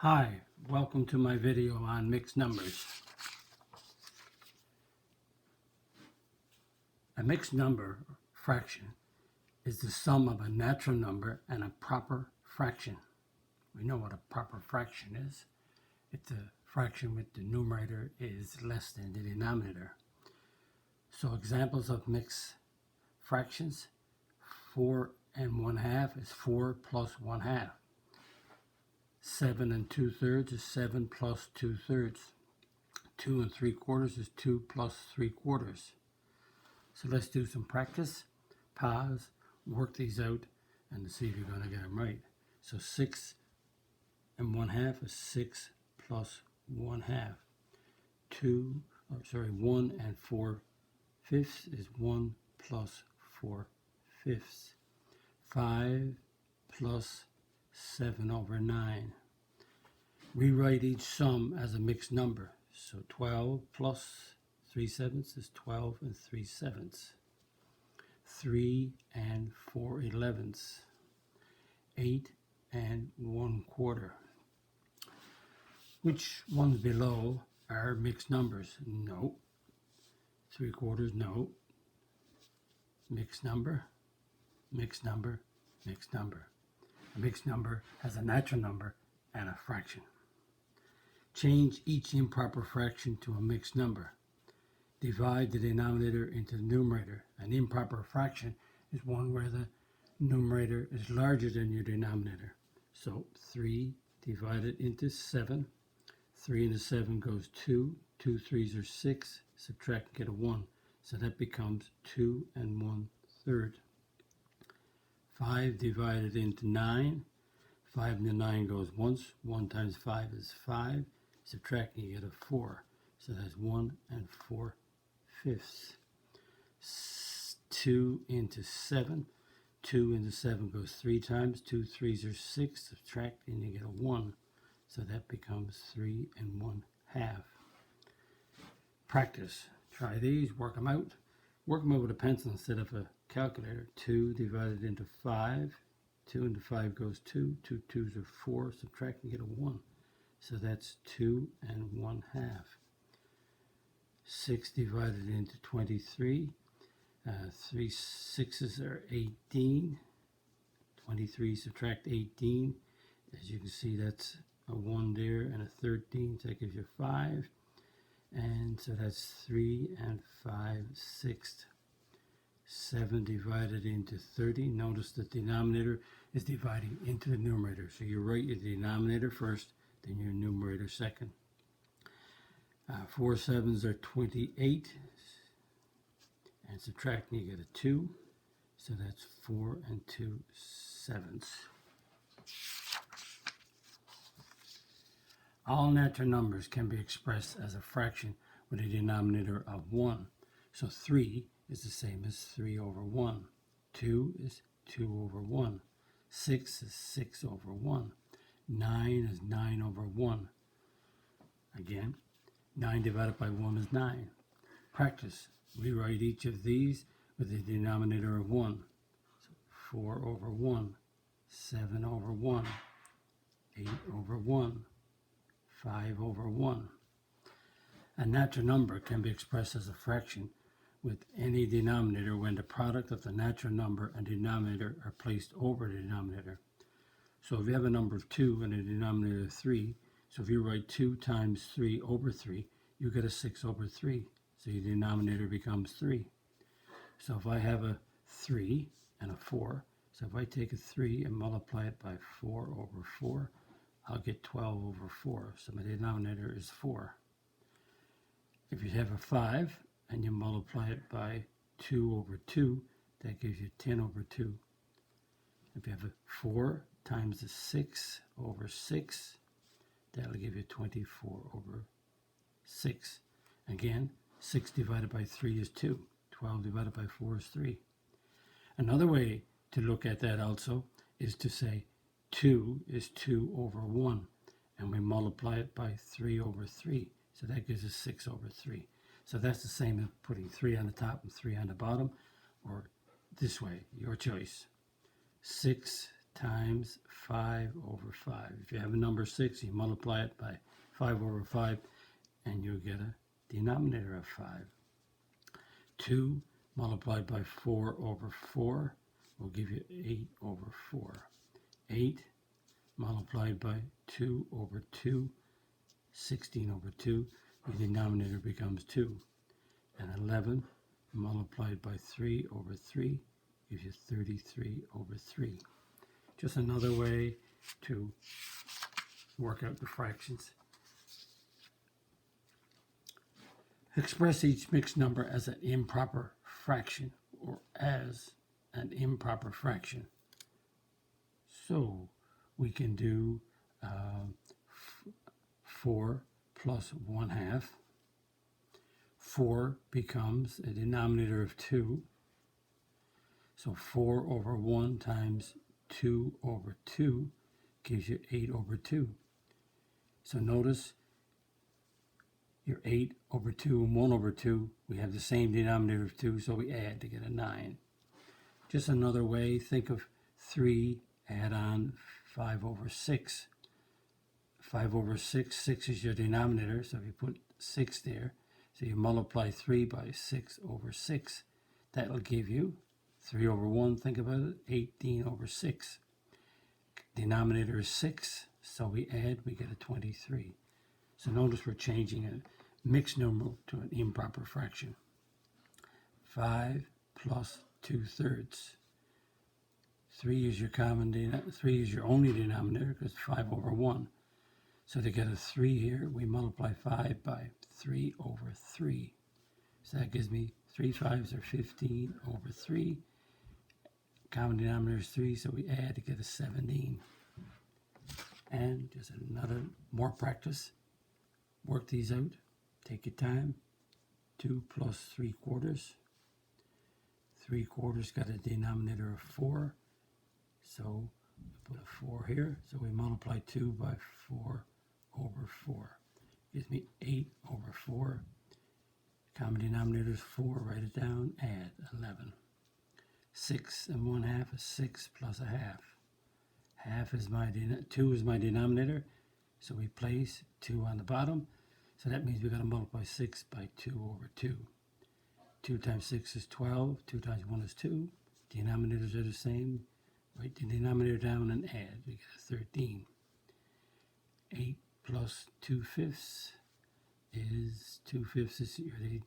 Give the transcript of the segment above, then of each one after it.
Hi, welcome to my video on mixed numbers. A mixed number, fraction, is the sum of a natural number and a proper fraction. We know what a proper fraction is. It's a fraction with the numerator is less than the denominator. So examples of mixed fractions: 4 and 1/2 is 4 plus 1/2. 7 and 2/3 is 7 plus 2/3. 2 and 3/4 is 2 plus 3/4. So let's do some practice. Pause, work these out, and see if you're going to get them right. So 6 and 1/2 is 6 plus 1/2. 1 and 4/5 is 1 plus 4/5. 5 plus 7/9. Rewrite each sum as a mixed number. So 12 plus 3/7 is 12 and 3/7. 3 and 4/11. 8 and 1/4. Which ones below are mixed numbers? No. 3/4, no. Mixed number, mixed number, mixed number. A mixed number has a natural number and a fraction. Change each improper fraction to a mixed number. Divide the denominator into the numerator. An improper fraction is one where the numerator is larger than your denominator. So 3 divided into 7. 3 into 7 goes 2. 2 3s are 6. Subtract and get a 1. So that becomes 2 and 1/3. 5 divided into 9. 5 into 9 goes once. 1 times 5 is 5. Subtract and you get a 4. So that's 1 and 4/5. 2 into 7. 2 into 7 goes 3 times. 2 3s are 6. Subtract and you get a 1. So that becomes 3 and 1/2. Practice. Try these. Work them out. Work them out with a pencil instead of a calculator. 2 divided into 5. 2 into 5 goes 2. 2 2s are 4. Subtract and get a 1. So that's 2 and 1/2. 6 divided into 23. 3 6s are 18. 23 subtract 18. As you can see, that's a 1 there and a 13. So that gives you 5. And so that's 3 and 5/6. 7 divided into 30. Notice the denominator is dividing into the numerator. So you write your denominator first, then your numerator second. 4 7s are 28. And subtract and you get a 2. So that's 4 and 2/7. All natural numbers can be expressed as a fraction with a denominator of 1. So 3 is the same as 3/1. 2 is 2/1. 6 is 6/1. 9 is 9/1. Again, 9 divided by 1 is 9. Practice. Rewrite each of these with a denominator of 1. So 4/1. 7/1. 8/1. 5/1. A natural number can be expressed as a fraction with any denominator when the product of the natural number and denominator are placed over the denominator. So if you have a number of 2 and a denominator of 3, so if you write 2 times 3/3, you get a 6/3. So your denominator becomes 3. So if I have a 3 and a 4, so if I take a 3 and multiply it by 4/4, I'll get 12/4. So my denominator is 4. If you have a 5 and you multiply it by 2/2, that gives you 10/2. If you have a 4 times the 6/6, that'll give you 24/6. Again, 6 divided by 3 is 2. 12 divided by 4 is 3. Another way to look at that also is to say 2 is 2/1, and we multiply it by 3/3. So that gives us 6/3. So that's the same as putting 3 on the top and 3 on the bottom, or this way, your choice. 6 times 5 over 5. If you have a number 6, you multiply it by 5 over 5, and you'll get a denominator of 5. 2 multiplied by 4 over 4 will give you 8 over 4. 8 multiplied by 2 over 2, 16 over 2, the denominator becomes 2. And 11 multiplied by 3 over 3 gives you 33 over 3. Just another way to work out the fractions. Express each mixed number as an improper fraction or as an improper fraction. So we can do 4 plus 1/2. 4 becomes a denominator of 2. So 4 over 1 times 2 over 2 gives you 8 over 2. So notice your 8 over 2 and 1 over 2, we have the same denominator of 2, so we add to get a 9. Just another way, think of 3, add on 5 over 6. 5 over 6, 6 is your denominator, so if you put 6 there, so you multiply 3 by 6 over 6. That will give you 3 over 1, think about it, 18 over 6. Denominator is 6, so we add, we get a 23. So notice we're changing a mixed number to an improper fraction. 5 plus 2/3. 3 is your only denominator because 5 over 1. So to get a 3 here, we multiply 5 by 3 over 3. So that gives me 3 5s are 15 over 3. Common denominator is 3, so we add to get a 17. And just another more practice. Work these out. Take your time. 2 plus 3/4. 3/4 got a denominator of 4. So we put a 4 here. So we multiply 2 by 4 over 4. Gives me 8 over 4. Common denominator is 4. Write it down. Add 11. 6 and 1/2 is 6 plus 1/2. 2 is my denominator. So we place 2 on the bottom. So that means we've got to multiply 6 by 2 over 2. 2 times 6 is 12. 2 times 1 is 2. Denominators are the same. Write the denominator down and add. We get a 13. 8 plus 2/5 is 2/5 is your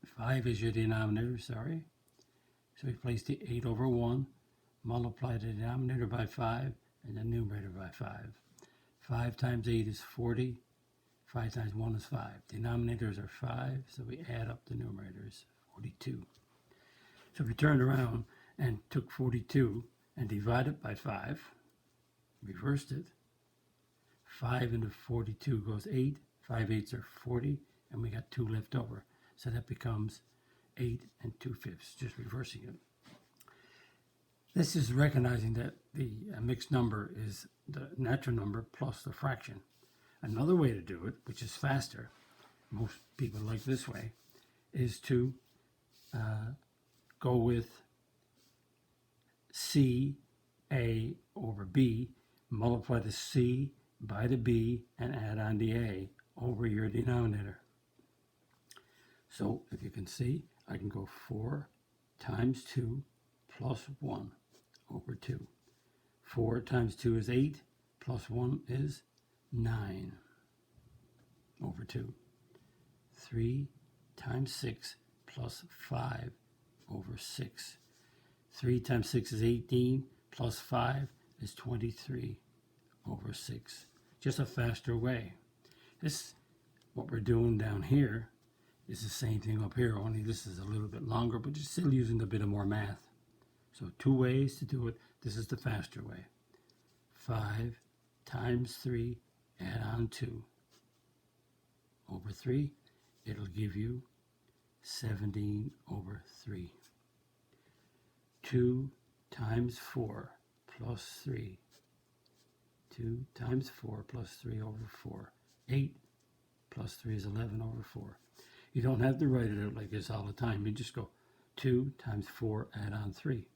5 is your denominator, sorry. So we place the 8 over 1, multiply the denominator by 5 and the numerator by 5. 5 times 8 is 40. 5 times 1 is 5. Denominators are 5, so we add up the numerators, 42. So if we turned around and took 42 and divided by 5, reversed it, 5 into 42 goes 8, 5 8s are 40, and we got 2 left over. So that becomes 8 and 2/5, just reversing it. This is recognizing that the mixed number is the natural number plus the fraction. Another way to do it, which is faster, most people like this way, is to go with C, A over B, multiply the C by the B, and add on the A over your denominator. So if you can see, I can go 4 times 2 plus 1 over 2. 4 times 2 is 8, plus 1 is 9 over 2. 3 times 6 plus 5 over 6. 3 times 6 is 18, plus 5 is 23 over 6. Just a faster way. What we're doing down here is the same thing up here, only this is a little bit longer, but you're still using a bit of more math. So 2 ways to do it. This is the faster way. 5 times 3, add on 2 over 3. It'll give you 17 over 3. 2 times 4 plus 3. 2 times 4 plus 3 over 4. 8 plus 3 is 11 over 4. You don't have to write it out like this all the time. You just go 2 times 4, add on 3.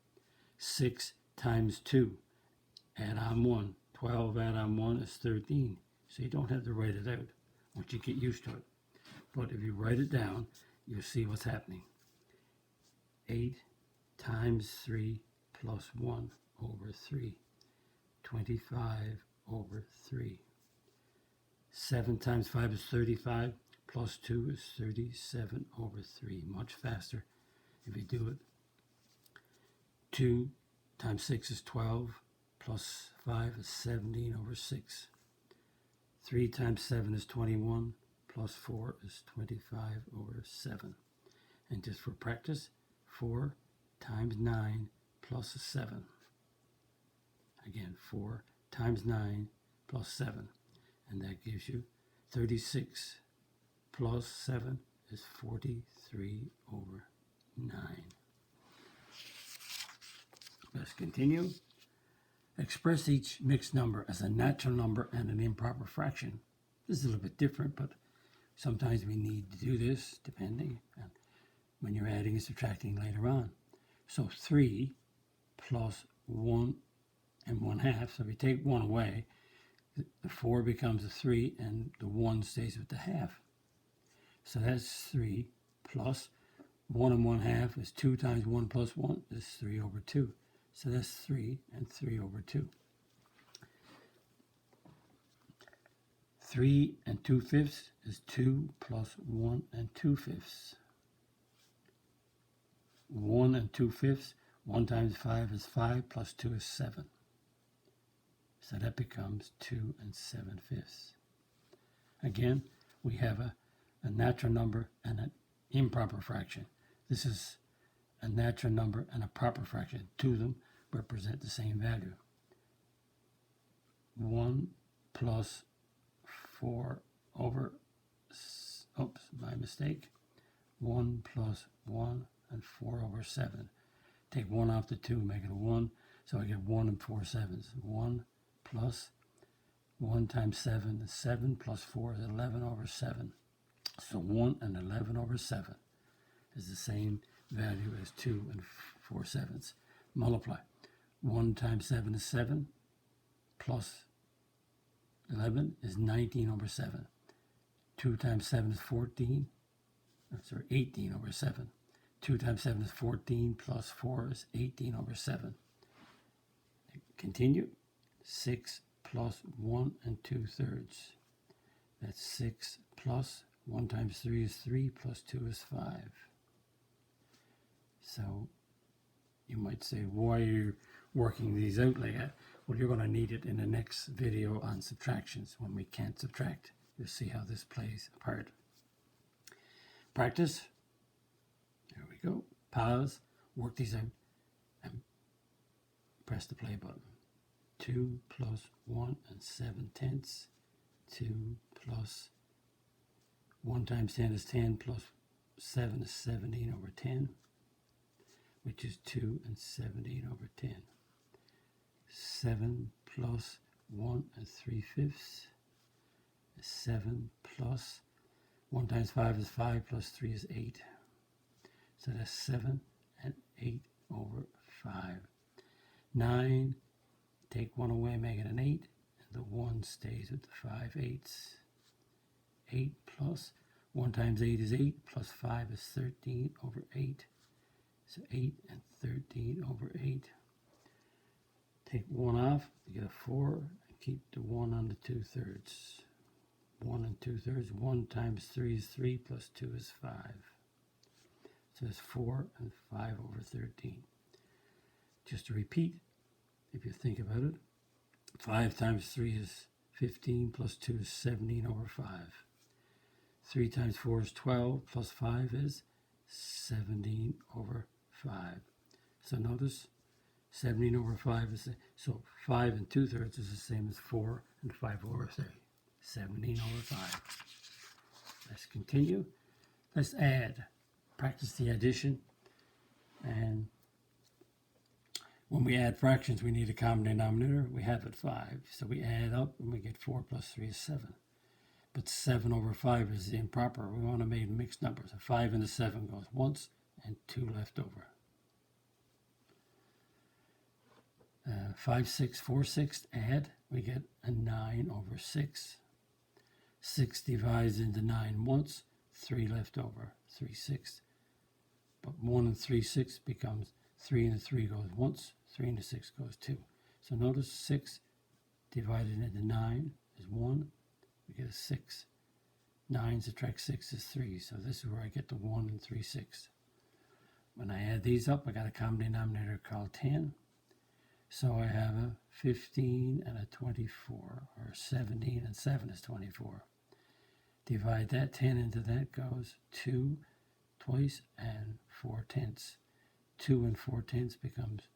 6 times 2, add on 1. 12 add on 1 is 13. So you don't have to write it out once you get used to it. But if you write it down, you'll see what's happening. 8 times 3 plus 1 over 3. 25 over 3. 7 times 5 is 35, plus 2 is 37 over 3. Much faster if you do it. 2 times 6 is 12, plus 5 is 17 over 6. 3 times 7 is 21, plus 4 is 25 over 7. And just for practice, 4 times 9 plus 7. Again, 4 times 9 plus 7. And that gives you 36 plus 7 is 43 over 9. Let's continue. Express each mixed number as a natural number and an improper fraction. This is a little bit different, but sometimes we need to do this depending on when you're adding and subtracting later on. So 3 plus 1 and 1/2. So if you take 1 away, the 4 becomes a 3 and the 1 stays with the half. So that's 3 plus 1 and 1/2 is 2 times 1 plus 1 is 3 over 2. So that's 3 and 3 over 2. 3 and 2/5 is 2 plus 1 and 2/5. 1 and 2/5, 1 times 5 is 5 plus 2 is 7. So that becomes 2 and 7/5. Again, we have a natural number and an improper fraction. This is a natural number and a proper fraction. Two of them represent the same value. 1 plus 4 over, oops, my mistake. 1 plus 1 and 4 over 7. Take 1 off the 2, make it a 1. So I get 1 and 4 sevens. 1 plus 1 times 7 is 7 plus 4 is 11 over 7. So 1 and 11 over 7 is the same value as 2 and 4 sevenths. Multiply. 1 times 7 is 7 plus 11 is 19 over 7. 2 times 7 is 14. 18 over 7. 2 times 7 is 14 plus 4 is 18 over 7. Continue. 6 plus 1 and 2/3. That's 6 plus 1 times 3 is 3 plus 2 is 5. So you might say, why are you working these out like that? Well, you're going to need it in the next video on subtractions when we can't subtract. You'll see how this plays a part. Practice. There we go. Pause. Work these out and press the play button. 2 plus 1 and 7/10. 2 plus 1 times 10 is 10 plus 7 is 17 over 10, which is 2 and 17 over 10. 7 plus 1 and 3/5 is 7 plus 1 times 5 is 5 plus 3 is 8. So that's 7 and 8 over 5. 9, take 1 away, make it an 8, and the 1 stays with the 5/8. 8 plus 1 times 8 is 8, plus 5 is 13 over 8. So 8 and 13 over 8. Take 1 off, you get a 4, and keep the 1 on the 2/3. 1 and 2/3, 1 times 3 is 3, plus 2 is 5. So it's 4 and 5 over 13. Just to repeat, if you think about it, 5 times 3 is 15, plus 2 is 17 over 5. 3 times 4 is 12, plus 5 is 17 over 5. So notice 17 over 5 is, so 5 and 2/3 is the same as 4 and 5 over 3. 17 over 5. Let's continue. Let's add. Practice the addition. And when we add fractions, we need a common denominator. We have it 5. So we add up and we get 4 plus 3 is 7. But 7 over 5 is improper. We want to make mixed numbers. A 5 and a 7 goes once and 2 left over. 5, 6, 4 sixths, add, we get a 9 over 6. 6 divides into 9 once, 3 left over, 3 sixths. But 1 and 3 sixths becomes 3 and 3 goes once, 3 and 6 goes 2. So notice 6 divided into 9 is 1, we get a 6. 9 subtract 6 is 3, so this is where I get the 1 and 3 sixths. When I add these up, I got a common denominator called 10. So I have a 15 and a 24, or 17 and 7 is 24. Divide that 10 into that goes 2 twice and 4 tenths. 2 and 4 tenths becomes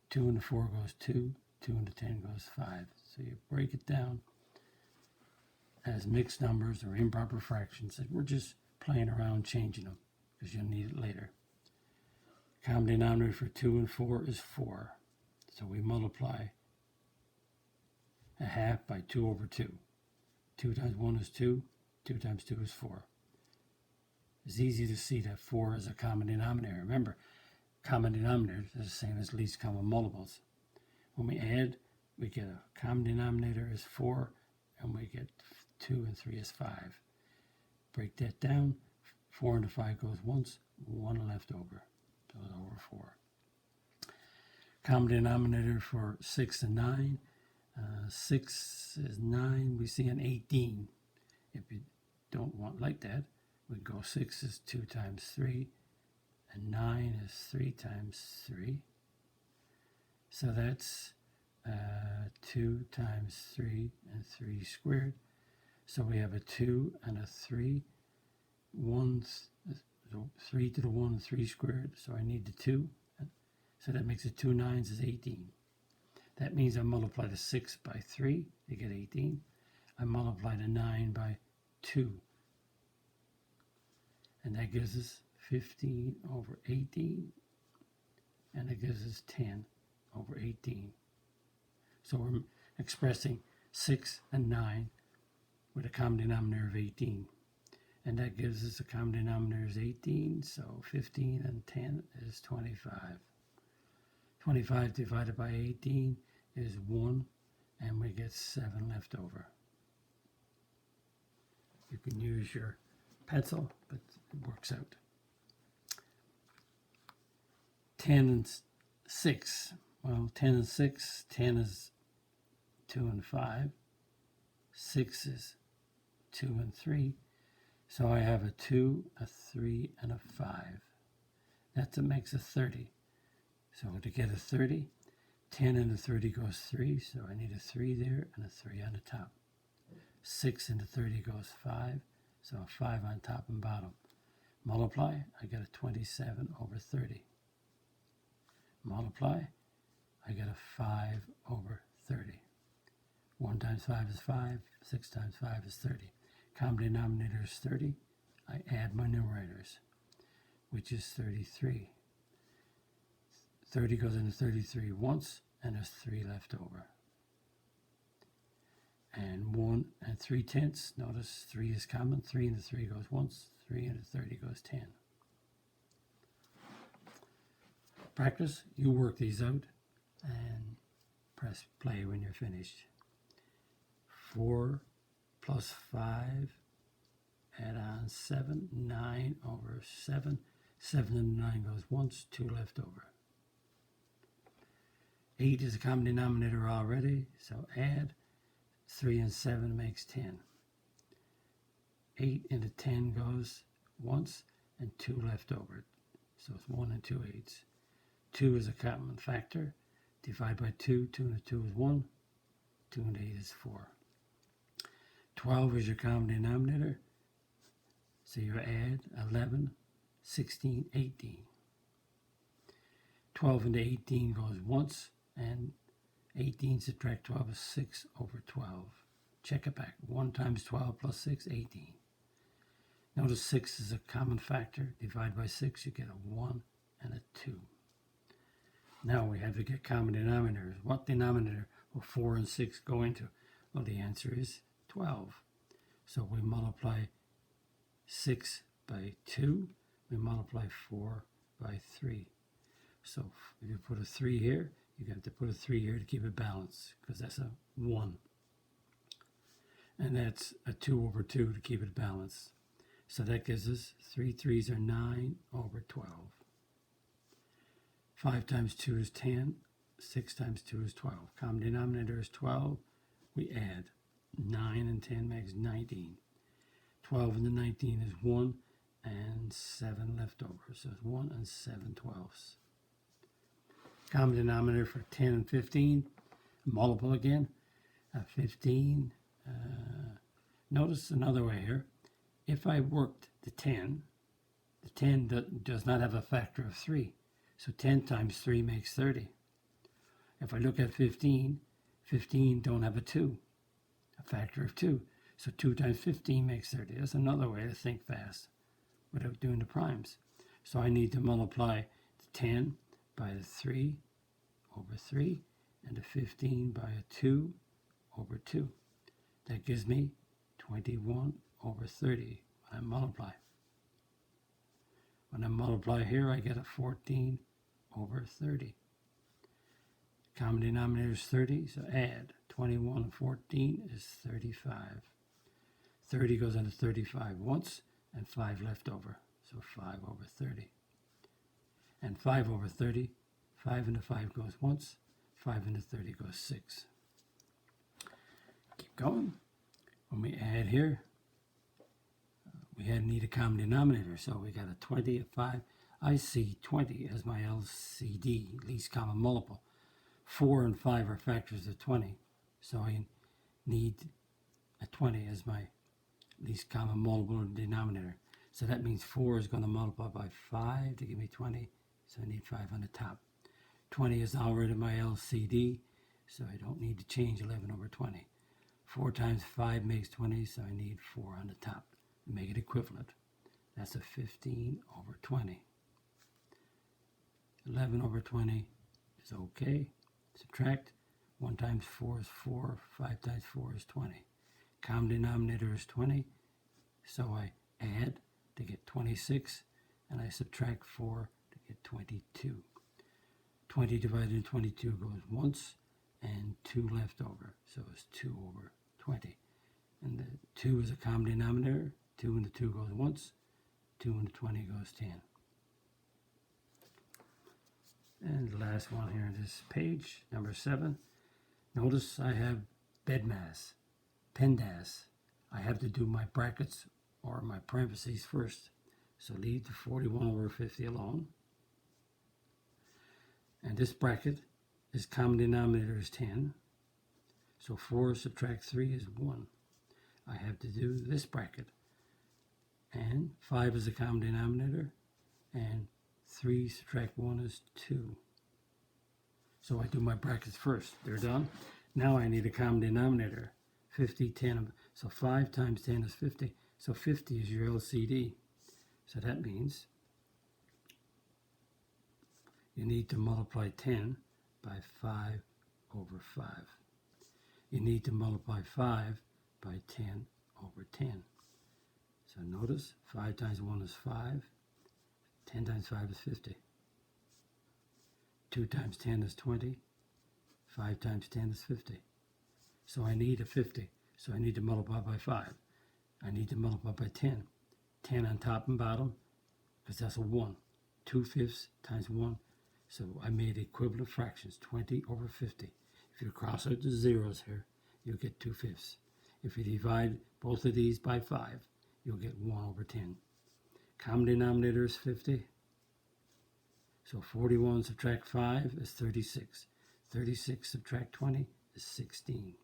2 and the 4 goes 2, 2 and the 10 goes 5. So you break it down as mixed numbers or improper fractions. We're just playing around changing them because you'll need it later. Common denominator for 2 and 4 is 4. So we multiply a half by 2 over 2. 2 times 1 is 2. 2 times 2 is 4. It's easy to see that 4 is a common denominator. Remember, common denominators are the same as least common multiples. When we add, we get a common denominator is 4, and we get 2 and 3 is 5. Break that down. 4 into 5 goes once, 1 left over. So it's over 4. Common denominator for 6 and 9. 6 is 9. We see an 18. If you don't want like that, we go 6 is 2 times 3, and 9 is 3 times 3. So that's 2 times 3 and 3 squared. So we have a 2 and a 3. 3 to the 1 and 3 squared. So I need the 2. So that makes it 2 nines is 18. That means I multiply the 6 by 3 to get 18. I multiply the 9 by 2. And that gives us 15 over 18. And it gives us 10 over 18. So we're expressing 6 and 9 with a common denominator of 18. And that gives us a common denominator is 18. So 15 and 10 is 25. 25 divided by 18 is 1, and we get 7 left over. You can use your pencil, but it works out. 10 and 6. Well, 10 and 6, 10 is 2 and 5. 6 is 2 and 3. So I have a 2, a 3, and a 5. That makes a 30. So to get a 30, 10 into 30 goes 3, so I need a 3 there and a 3 on the top. 6 into 30 goes 5, so a 5 on top and bottom. Multiply, I get a 27 over 30. Multiply, I get a 5 over 30. 1 times 5 is 5, 6 times 5 is 30. Common denominator is 30. I add my numerators, which is 33. 30 goes into 33 once, and there's 3 left over. And 1 and 3 tenths, notice 3 is common. 3 into 3 goes once, 3 into 30 goes 10. Practice, you work these out, and press play when you're finished. 4 plus 5, add on 7, 9 over 7. 7 and 9 goes once, 2 left over. 8 is a common denominator already, so add. 3 and 7 makes 10. 8 into 10 goes once, and 2 left over. So it's 1 and 2 eighths. 2 is a common factor. Divide by 2. 2 and 2 is 1. 2 and 8 is 4. 12 is your common denominator. So you add 11, 16, 18. 12 into 18 goes once, and 18 subtract 12 is 6 over 12. Check it back. 1 times 12 plus 6, 18. Notice 6 is a common factor. Divide by 6, you get a 1 and a 2. Now we have to get common denominators. What denominator will 4 and 6 go into? Well, the answer is 12. So we multiply 6 by 2. We multiply 4 by 3. So if you put a 3 here, You have to put a 3 here to keep it balanced, because that's a 1. And that's a 2 over 2 to keep it balanced. So that gives us 3 3s are 9 over 12. 5 times 2 is 10. 6 times 2 is 12. Common denominator is 12. We add 9 and 10 makes 19. 12 and the 19 is 1 and 7 left over. So it's 1 and 7 twelfths. Common denominator for 10 and 15. Multiple again. 15. Notice another way here. If I worked the 10 does not have a factor of 3. So 10 times 3 makes 30. If I look at 15, 15 don't have a 2, a factor of 2. So 2 times 15 makes 30. That's another way to think fast without doing the primes. So I need to multiply the 10 by the 3 over 3 and the 15 by a 2 over 2. That gives me 21 over 30 when I multiply. When I multiply here, I get a 14 over 30. Common denominator is 30, so add 21 and 14 is 35. 30 goes into 35 once, and 5 left over, so 5 over 30. And 5 over 30, 5 into 5 goes once, 5 into 30 goes 6. Keep going. When we add here, we need a common denominator, so we got a 20, a 5. I see 20 as my LCD, least common multiple. 4 and 5 are factors of 20, so I need a 20 as my least common multiple denominator. So that means 4 is going to multiply by 5 to give me 20, so I need 5 on the top. 20 is already my LCD, so I don't need to change 11 over 20. 4 times 5 makes 20, so I need 4 on the top to make it equivalent. That's a 15 over 20. 11 over 20 is okay. Subtract. 1 times 4 is 4. 5 times 4 is 20. Common denominator is 20. So I add to get 26, and I subtract 4 to get 22. 20 divided into 22 goes once, and 2 left over. So it's 2 over 20. And the 2 is a common denominator. 2 into 2 goes once. 2 into 20 goes 10. And the last one here on this page, number 7. Notice I have bedmass, PEMDAS. I have to do my brackets or my parentheses first. So leave the 41 over 50 alone. And this bracket is common denominator is 10. So 4 subtract 3 is 1. I have to do this bracket. And 5 is a common denominator. And 3 subtract 1 is 2. So I do my brackets first. They're done. Now I need a common denominator. 50, 10. So 5 times 10 is 50. So 50 is your LCD. So that means you need to multiply 10 by 5 over 5. You need to multiply 5 by 10 over 10. So notice 5 times 1 is 5. 10 times 5 is 50. 2 times 10 is 20. 5 times 10 is 50. So I need a 50. So I need to multiply by 5. I need to multiply by 10. 10 on top and bottom, because that's a 1. 2/5 times 1. So I made equivalent fractions, 20 over 50. If you cross out the zeros here, you'll get 2/5. If you divide both of these by 5, you'll get 1 over 10. Common denominator is 50. So 41 subtract 5 is 36. 36 subtract 20 is 16.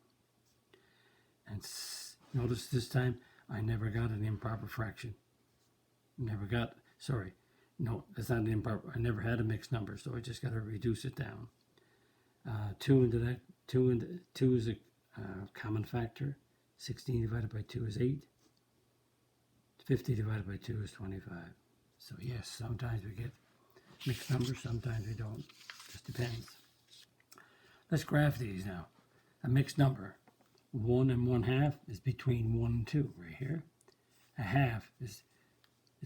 And notice this time I never got an improper fraction. Never got, sorry, no, that's not an improper. I never had a mixed number, so I just got to reduce it down. 2 into that, 2 is a common factor. 16 divided by 2 is 8. 50 divided by 2 is 25. So yes, sometimes we get mixed numbers, sometimes we don't. Just depends. Let's graph these now. A mixed number, 1 and 1/2 is between 1 and 2 right here. A half is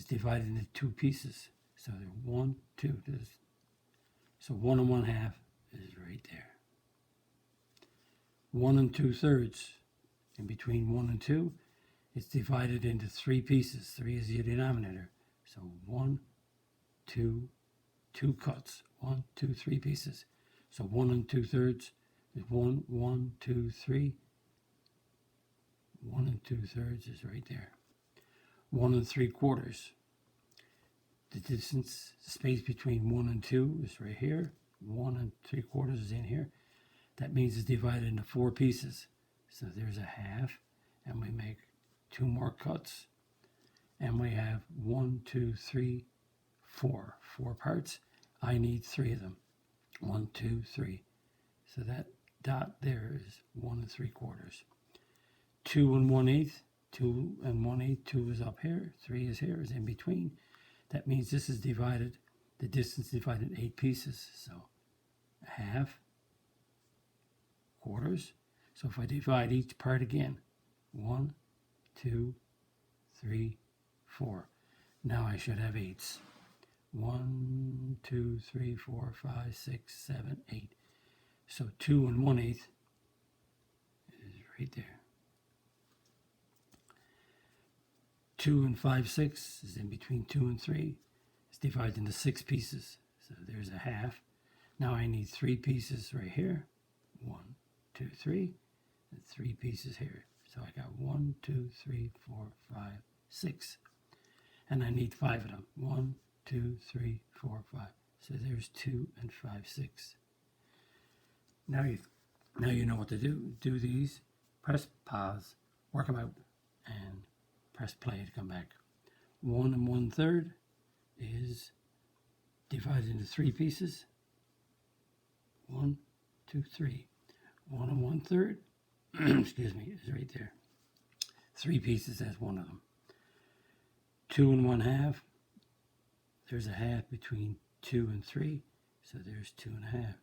divided into 2 pieces. So they're 1, 2. So 1 and 1/2 is right there. 1 2/3. In between 1 and 2, it's divided into 3 pieces. 3 is the denominator. So 1, 2, 2 cuts. 1, 2, 3 pieces. So 1 2/3 is 1, 1, 2, 3. 1 2/3 is right there. 1 3/4. The distance, the space between 1 and 2 is right here. 1 3/4 is in here. That means it's divided into 4 pieces. So there's a half, and we make 2 more cuts. And we have 1, 2, 3, 4. 4 parts. I need 3 of them. 1, 2, 3. So that dot there is 1 3/4. 2 1/8. 2 1/8. 2 is up here. 3 is here. Is in between. That means this is divided. The distance divided in 8 pieces. So half, quarters. So if I divide each part again, 1, 2, 3, 4. Now I should have 8s. 1, 2, 3, 4, 5, 6, 7, 8. So 2 1/8 is right there. 2 5/6 is in between 2 and 3. It's divided into 6 pieces. So there's a half. Now I need 3 pieces right here. 1, 2, 3. And 3 pieces here. So I got 1, 2, 3, 4, 5, 6. And I need 5 of them. 1, 2, 3, 4, 5. So there's 2 and 5, 6. Now you know what to do. Do these. Press pause. Work them out. And press play to come back. 1 1/3 is divided into 3 pieces. 1, 2, 3. 1 1/3. Excuse me, is right there. 3 pieces, that's one of them. 2 1/2. There's a half between 2 and 3, so there's 2 1/2.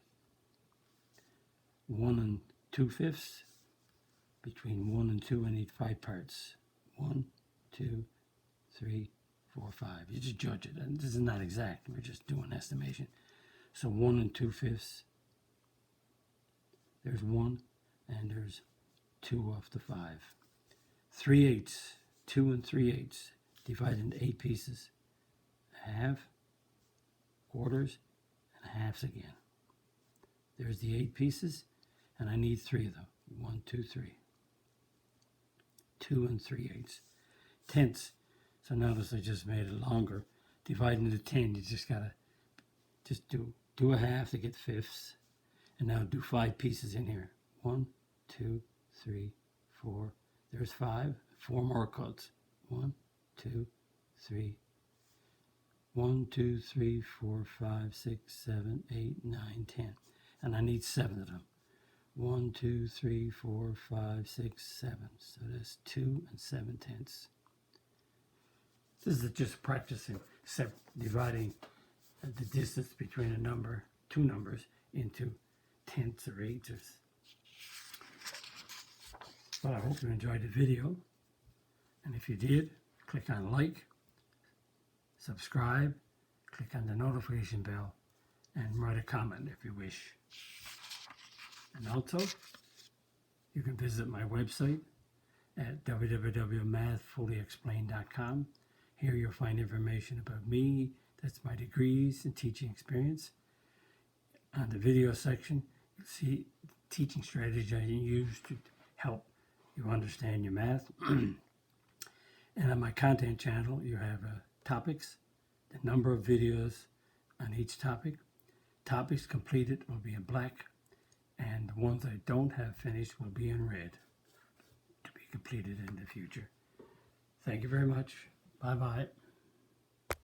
1 2/5. Between 1 and 2, I need 5 parts. 1, 2, 3, 4, 5. You just judge it. And this is not exact. We're just doing estimation. So 1 2/5. There's 1, and there's 2 off the 5. 3/8. 2 3/8. Divided into 8 pieces. Half, quarters, and halves again. There's the 8 pieces, and I need 3 of them. 1, 2, 3. 2 3/8. Tenths. So notice I just made it longer. Divide into 10. You just gotta do a half to get fifths, and now do 5 pieces in here. 1, 2, 3, 4. There's 5. 4 more cuts. 1, 2, 3. 1, 2, 3, 4, 5, 6, 7, 8, 9, 10. And I need 7 of them. 1, 2, 3, 4, 5, 6, 7. So that's 2 7/10. This is just practicing dividing the distance between two numbers, into tenths or eighths. Well, I hope you enjoyed the video. And if you did, click on like, subscribe, click on the notification bell, and write a comment if you wish. And also, you can visit my website at www.mathfullyexplained.com. Here you'll find information about me, that's my degrees and teaching experience. On the video section, you'll see teaching strategies I use to help you understand your math. And on my content channel, you have topics, the number of videos on each topic. Topics completed will be in black, and the ones I don't have finished will be in red to be completed in the future. Thank you very much. Bye-bye.